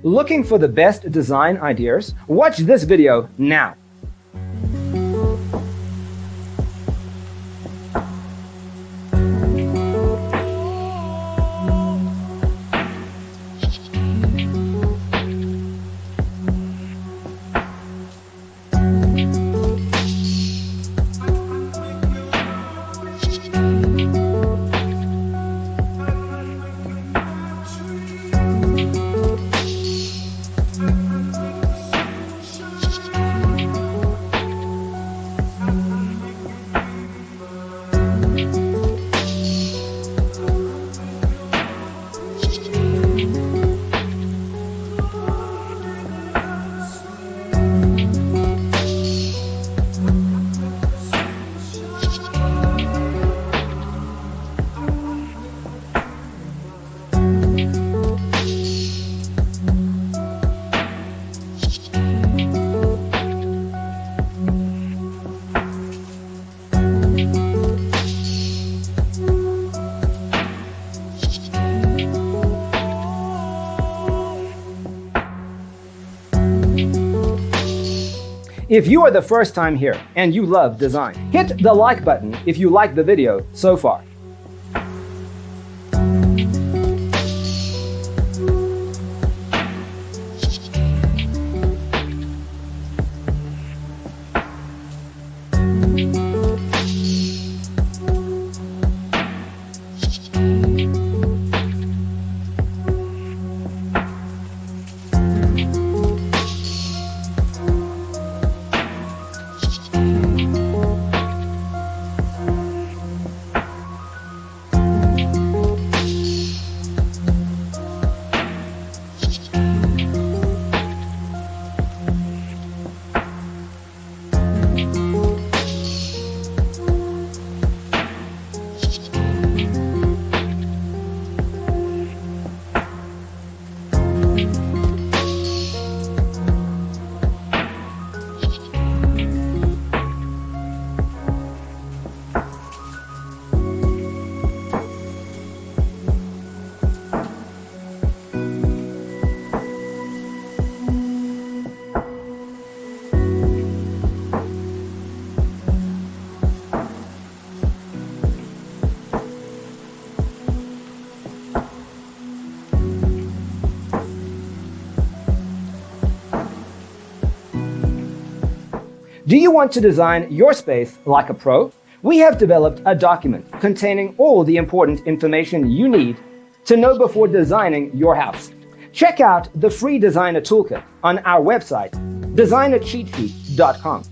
Looking for the best design ideas? Watch this video now. If you are the first time here and you love design, hit the like button if you like the video so far. Do you want to design your space like a pro? We have developed a document containing all the important information you need to know before designing your house. Check out the free designer toolkit on our website, designercheatsheet.com.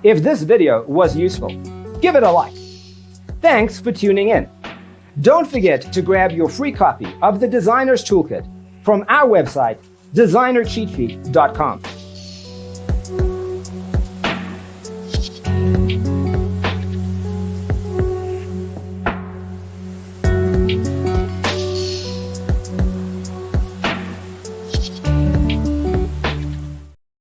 If this video was useful, give it a like. Thanks for tuning in. Don't forget to grab your free copy of the Designer's Toolkit from our website, designercheatsheet.com.